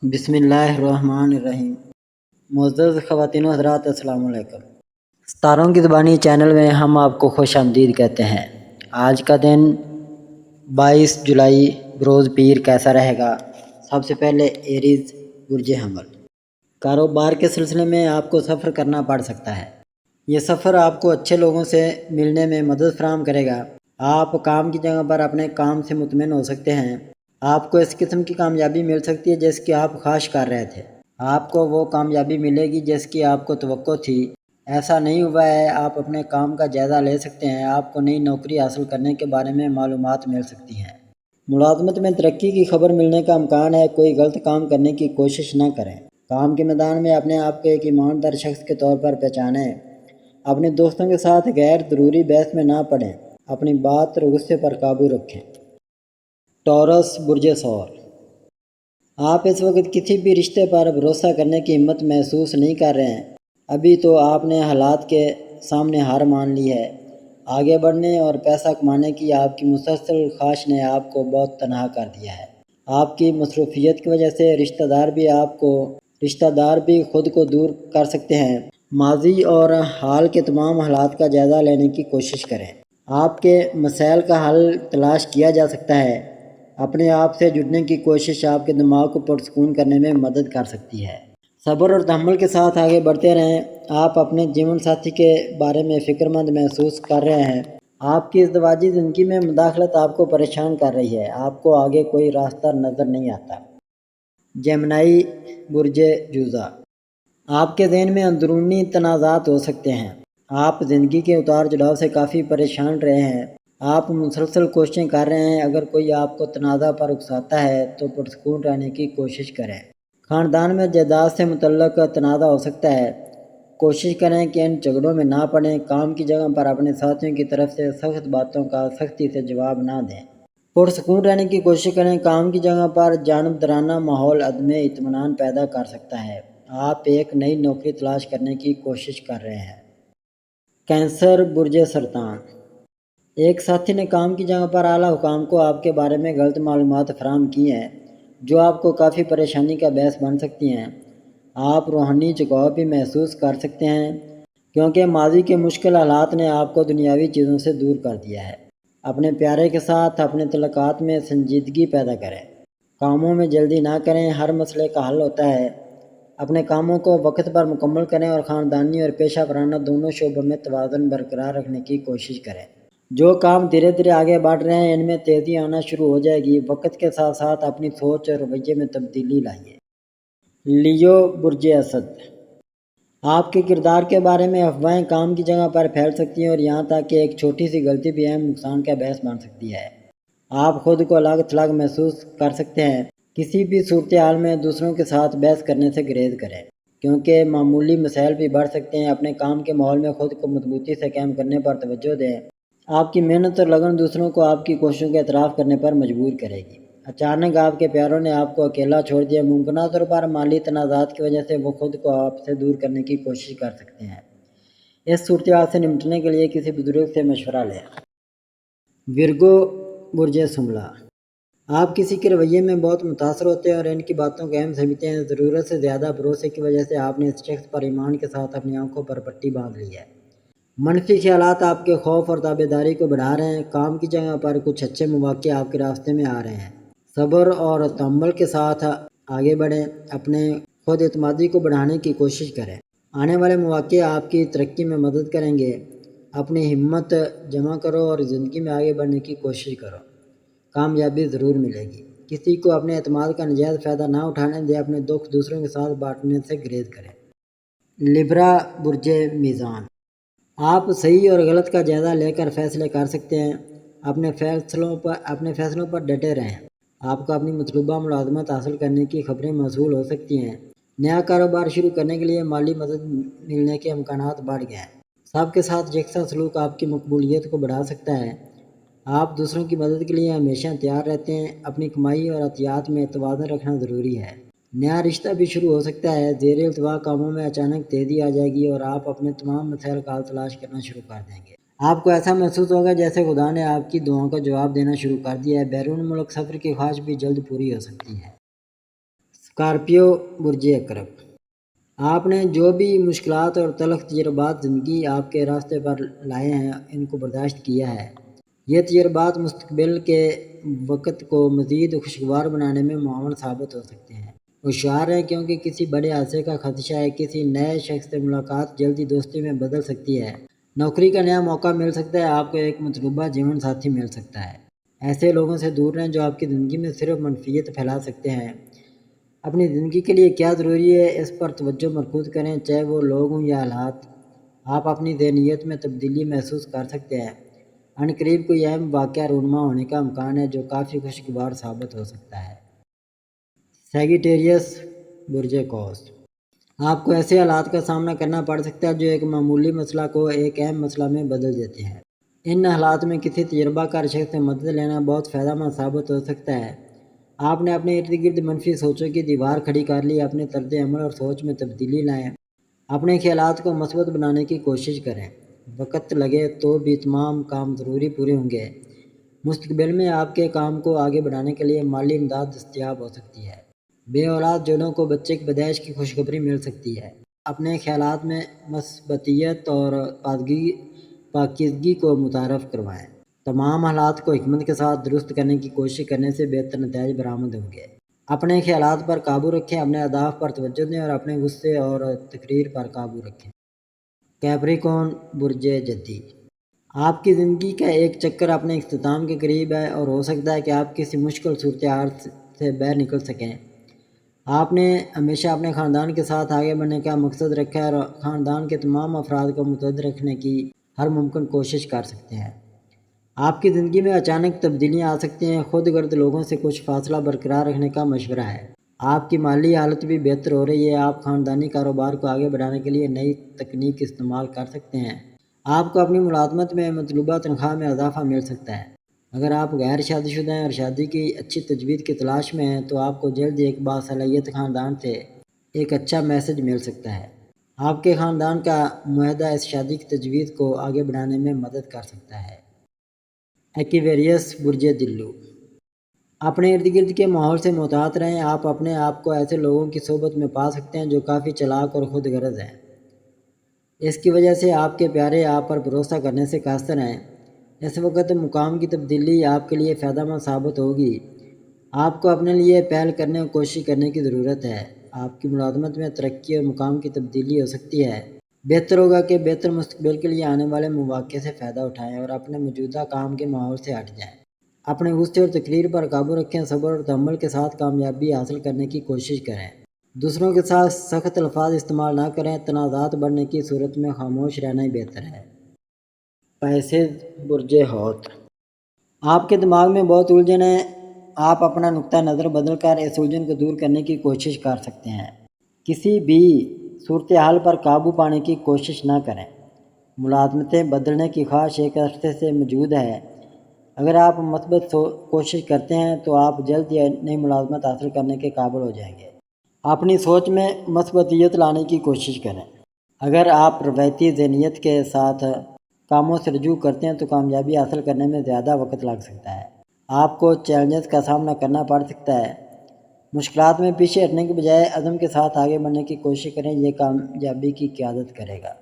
بسم اللہ الرحمن الرحیم۔ معزز خواتین و حضرات، السلام علیکم۔ ستاروں کی زبانی چینل میں ہم آپ کو خوش آمدید کہتے ہیں۔ آج کا دن 22 جولائی بروز پیر کیسا رہے گا؟ سب سے پہلے ایریز برج حمل۔ کاروبار کے سلسلے میں آپ کو سفر کرنا پڑ سکتا ہے۔ یہ سفر آپ کو اچھے لوگوں سے ملنے میں مدد فراہم کرے گا۔ آپ کام کی جگہ پر اپنے کام سے مطمئن ہو سکتے ہیں۔ آپ کو اس قسم کی کامیابی مل سکتی ہے جس کی آپ خواہش کر رہے تھے۔ آپ کو وہ کامیابی ملے گی جس کی آپ کو توقع تھی۔ ایسا نہیں ہوا ہے، آپ اپنے کام کا جائزہ لے سکتے ہیں۔ آپ کو نئی نوکری حاصل کرنے کے بارے میں معلومات مل سکتی ہیں۔ ملازمت میں ترقی کی خبر ملنے کا امکان ہے۔ کوئی غلط کام کرنے کی کوشش نہ کریں۔ کام کے میدان میں اپنے آپ کو ایک ایماندار شخص کے طور پر پہچانیں۔ اپنے دوستوں کے ساتھ غیر ضروری بحث میں نہ پڑیں۔ اپنی بات اور غصے پر قابو رکھیں۔ ٹورس برج ثور۔ آپ اس وقت کسی بھی رشتے پر بھروسہ کرنے کی ہمت محسوس نہیں کر رہے ہیں۔ ابھی تو آپ نے حالات کے سامنے ہار مان لی ہے۔ آگے بڑھنے اور پیسہ کمانے کی آپ کی مسلسل خواہش نے آپ کو بہت تنہا کر دیا ہے۔ آپ کی مصروفیت کی وجہ سے رشتہ دار بھی خود کو دور کر سکتے ہیں۔ ماضی اور حال کے تمام حالات کا جائزہ لینے کی کوشش کریں۔ آپ کے مسائل کا حل تلاش کیا جا سکتا ہے۔ اپنے آپ سے جڑنے کی کوشش آپ کے دماغ کو پرسکون کرنے میں مدد کر سکتی ہے۔ صبر اور تحمل کے ساتھ آگے بڑھتے رہیں۔ آپ اپنے جیون ساتھی کے بارے میں فکر مند محسوس کر رہے ہیں۔ آپ کی ازدواجی زندگی میں مداخلت آپ کو پریشان کر رہی ہے۔ آپ کو آگے کوئی راستہ نظر نہیں آتا۔ جیمنائی برج جوزا۔ آپ کے ذہن میں اندرونی تنازعات ہو سکتے ہیں۔ آپ زندگی کے اتار چڑھاؤ سے کافی پریشان رہے ہیں۔ آپ مسلسل کوششیں کر رہے ہیں۔ اگر کوئی آپ کو تنازع پر اکساتا ہے تو پرسکون رہنے کی کوشش کریں۔ خاندان میں جائیداد سے متعلق تنازع ہو سکتا ہے۔ کوشش کریں کہ ان جھگڑوں میں نہ پڑیں۔ کام کی جگہ پر اپنے ساتھیوں کی طرف سے سخت باتوں کا سختی سے جواب نہ دیں۔ پرسکون رہنے کی کوشش کریں۔ کام کی جگہ پر جانبدارانہ ماحول عدم اطمینان پیدا کر سکتا ہے۔ آپ ایک نئی نوکری تلاش کرنے کی کوشش کر رہے ہیں۔ کینسر برج سرطان۔ ایک ساتھی نے کام کی جگہ پر اعلیٰ حکام کو آپ کے بارے میں غلط معلومات فراہم کی ہیں جو آپ کو کافی پریشانی کا باعث بن سکتی ہیں۔ آپ روحانی جھکاؤ بھی محسوس کر سکتے ہیں کیونکہ ماضی کے مشکل حالات نے آپ کو دنیاوی چیزوں سے دور کر دیا ہے۔ اپنے پیارے کے ساتھ اپنے تعلقات میں سنجیدگی پیدا کریں۔ کاموں میں جلدی نہ کریں، ہر مسئلے کا حل ہوتا ہے۔ اپنے کاموں کو وقت پر مکمل کریں اور خاندانی اور پیشہ ورانہ دونوں شعبوں میں توازن برقرار رکھنے کی کوشش کریں۔ جو کام دھیرے دھیرے آگے بڑھ رہے ہیں ان میں تیزی آنا شروع ہو جائے گی۔ وقت کے ساتھ ساتھ اپنی سوچ اور رویے میں تبدیلی لائیے۔ لیو برج اسد۔ آپ کے کردار کے بارے میں افواہیں کام کی جگہ پر پھیل سکتی ہیں اور یہاں تک کہ ایک چھوٹی سی غلطی بھی اہم نقصان کا باعث بن سکتی ہے۔ آپ خود کو الگ تھلگ محسوس کر سکتے ہیں۔ کسی بھی صورتحال میں دوسروں کے ساتھ بحث کرنے سے گریز کریں کیونکہ معمولی مسائل بھی بڑھ سکتے ہیں۔ اپنے کام کے ماحول میں خود کو مضبوطی سے قائم کرنے پر توجہ دیں۔ آپ کی محنت اور لگن دوسروں کو آپ کی کوششوں کا اعتراف کرنے پر مجبور کرے گی۔ اچانک آپ کے پیاروں نے آپ کو اکیلا چھوڑ دیا۔ ممکنہ طور پر مالی تنازعات کی وجہ سے وہ خود کو آپ سے دور کرنے کی کوشش کر سکتے ہیں۔ اس صورتحال سے نمٹنے کے لیے کسی بزرگ سے مشورہ لیں۔ ورگو برج شملہ۔ آپ کسی کے رویے میں بہت متاثر ہوتے ہیں اور ان کی باتوں کو اہم سمجھتے ہیں۔ ضرورت سے زیادہ بھروسے کی وجہ سے آپ نے اس شخص پر ایمان کے ساتھ اپنی آنکھوں پر پٹی باندھ لی ہے۔ منفی خیالات آپ کے خوف اور تابعداری کو بڑھا رہے ہیں۔ کام کی جگہ پر کچھ اچھے مواقع آپ کے راستے میں آ رہے ہیں۔ صبر اور تحمل کے ساتھ آگے بڑھیں۔ اپنے خود اعتمادی کو بڑھانے کی کوشش کریں۔ آنے والے مواقع آپ کی ترقی میں مدد کریں گے۔ اپنی ہمت جمع کرو اور زندگی میں آگے بڑھنے کی کوشش کرو۔ کامیابی ضرور ملے گی۔ کسی کو اپنے اعتماد کا ناجائز فائدہ نہ اٹھانے دیں۔ اپنے دکھ دوسروں کے ساتھ بانٹنے سے گریز کریں۔ لبرا برج میزان۔ آپ صحیح اور غلط کا جائزہ لے کر فیصلے کر سکتے ہیں۔ اپنے فیصلوں پر ڈٹے رہیں۔ آپ کو اپنی مطلوبہ ملازمت حاصل کرنے کی خبریں موصول ہو سکتی ہیں۔ نیا کاروبار شروع کرنے کے لیے مالی مدد ملنے کے امکانات بڑھ گئے ہیں۔ سب کے ساتھ یکساں سلوک آپ کی مقبولیت کو بڑھا سکتا ہے۔ آپ دوسروں کی مدد کے لیے ہمیشہ تیار رہتے ہیں۔ اپنی کمائی اور عطیات میں توازن رکھنا ضروری ہے۔ نیا رشتہ بھی شروع ہو سکتا ہے۔ زیر التوا کاموں میں اچانک تیزی آ جائے گی اور آپ اپنے تمام مسائل کا حل تلاش کرنا شروع کر دیں گے۔ آپ کو ایسا محسوس ہوگا جیسے خدا نے آپ کی دعاؤں کا جواب دینا شروع کر دیا ہے۔ بیرون ملک سفر کی خواہش بھی جلد پوری ہو سکتی ہے۔ اسکارپیو برج اکرب، آپ نے جو بھی مشکلات اور تلخ تجربات زندگی آپ کے راستے پر لائے ہیں ان کو برداشت کیا ہے۔ یہ تجربات مستقبل کے وقت کو مزید خوشگوار بنانے میں معاون ثابت ہو سکتے ہیں۔ ہوشیار ہیں کیونکہ کسی بڑے حادثے کا خدشہ ہے، کسی نئے شخص سے ملاقات جلدی دوستی میں بدل سکتی ہے، نوکری کا نیا موقع مل سکتا ہے، آپ کو ایک مطلوبہ جیون ساتھی مل سکتا ہے۔ ایسے لوگوں سے دور رہیں جو آپ کی زندگی میں صرف منفیت پھیلا سکتے ہیں۔ اپنی زندگی کے لیے کیا ضروری ہے اس پر توجہ مرکوز کریں، چاہے وہ لوگ ہوں یا حالات۔ آپ اپنی ذہنیت میں تبدیلی محسوس کر سکتے ہیں۔ عنقریب کوئی اہم واقعہ رونما ہونے کا امکان ہے جو کافی خوشگوار ثابت ہو سکتا ہے۔ سیگیٹیریس برج قوس، آپ کو ایسے حالات کا سامنا کرنا پڑ سکتا ہے جو ایک معمولی مسئلہ کو ایک اہم مسئلہ میں بدل دیتے ہیں۔ ان حالات میں کسی تجربہ کار شخص سے مدد لینا بہت فائدہ مند ثابت ہو سکتا ہے۔ آپ نے اپنے ارد گرد منفی سوچوں کی دیوار کھڑی کر لی، اپنے طرز عمل اور سوچ میں تبدیلی لائیں، اپنے خیالات کو مثبت بنانے کی کوشش کریں۔ وقت لگے تو بھی تمام کام ضروری پورے ہوں گے۔ مستقبل میں آپ کے کام کو آگے بڑھانے کے لیے مالی امداد دستیاب ہو سکتی ہے۔ بے اولاد جوڑوں کو بچے کی پیدائش کی خوشخبری مل سکتی ہے۔ اپنے خیالات میں مثبتیت اور پاکیزگی کو متعارف کروائیں۔ تمام حالات کو حکمت کے ساتھ درست کرنے کی کوشش کرنے سے بہتر نتائج برآمد ہوں گے۔ اپنے خیالات پر قابو رکھیں، اپنے اہداف پر توجہ دیں اور اپنے غصے اور تکرار پر قابو رکھیں۔ کیپریکون برج جدی، آپ کی زندگی کا ایک چکر اپنے اختتام کے قریب ہے اور ہو سکتا ہے کہ آپ کسی مشکل صورتحال سے باہر نکل سکیں۔ آپ نے ہمیشہ اپنے خاندان کے ساتھ آگے بڑھنے کا مقصد رکھا ہے اور خاندان کے تمام افراد کو متحد رکھنے کی ہر ممکن کوشش کر سکتے ہیں۔ آپ کی زندگی میں اچانک تبدیلیاں آ سکتی ہیں، خود غرض لوگوں سے کچھ فاصلہ برقرار رکھنے کا مشورہ ہے۔ آپ کی مالی حالت بھی بہتر ہو رہی ہے، آپ خاندانی کاروبار کو آگے بڑھانے کے لیے نئی تکنیک استعمال کر سکتے ہیں۔ آپ کو اپنی ملازمت میں مطلوبہ تنخواہ میں اضافہ مل سکتا ہے۔ اگر آپ غیر شادی شدہ ہیں اور شادی کی اچھی تجویز کی تلاش میں ہیں تو آپ کو جلد ہی ایک باصلاحیت خاندان سے ایک اچھا میسج مل سکتا ہے۔ آپ کے خاندان کا معاہدہ اس شادی کی تجویز کو آگے بڑھانے میں مدد کر سکتا ہے۔ ایکویریس برج دلو، اپنے ارد گرد کے ماحول سے محتاط رہیں، آپ اپنے آپ کو ایسے لوگوں کی صحبت میں پا سکتے ہیں جو کافی چالاک اور خود غرض ہیں۔ اس کی وجہ سے آپ کے پیارے آپ پر بھروسہ کرنے سے قاصر ہیں۔ اس وقت مقام کی تبدیلی آپ کے لیے فائدہ مند ثابت ہوگی۔ آپ کو اپنے لیے پہل کرنے اور کوشش کرنے کی ضرورت ہے۔ آپ کی ملازمت میں ترقی اور مقام کی تبدیلی ہو سکتی ہے۔ بہتر ہوگا کہ بہتر مستقبل کے لیے آنے والے مواقع سے فائدہ اٹھائیں اور اپنے موجودہ کام کے ماحول سے ہٹ جائیں۔ اپنے غصے اور تکرار پر قابو رکھیں، صبر اور تحمل کے ساتھ کامیابی حاصل کرنے کی کوشش کریں۔ دوسروں کے ساتھ سخت الفاظ استعمال نہ کریں، تنازعات بڑھنے کی صورت میں خاموش رہنا ہی بہتر ہے۔ پیسے برج حوت، آپ کے دماغ میں بہت الجھن ہے، آپ اپنا نقطہ نظر بدل کر اس الجھن کو دور کرنے کی کوشش کر سکتے ہیں۔ کسی بھی صورتحال پر قابو پانے کی کوشش نہ کریں۔ ملازمتیں بدلنے کی خواہش ایک عرصے سے موجود ہے۔ اگر آپ مثبت کوشش کرتے ہیں تو آپ جلد ہی نئی ملازمت حاصل کرنے کے قابل ہو جائیں گے۔ اپنی سوچ میں مثبتیت لانے کی کوشش کریں۔ اگر آپ روایتی ذہنیت کے ساتھ کاموں سے رجوع کرتے ہیں تو کامیابی حاصل کرنے میں زیادہ وقت لگ سکتا ہے۔ آپ کو چیلنجز کا سامنا کرنا پڑ سکتا ہے۔ مشکلات میں پیچھے ہٹنے کے بجائے عزم کے ساتھ آگے بڑھنے کی کوشش کریں، یہ کامیابی کی قیادت کرے گا۔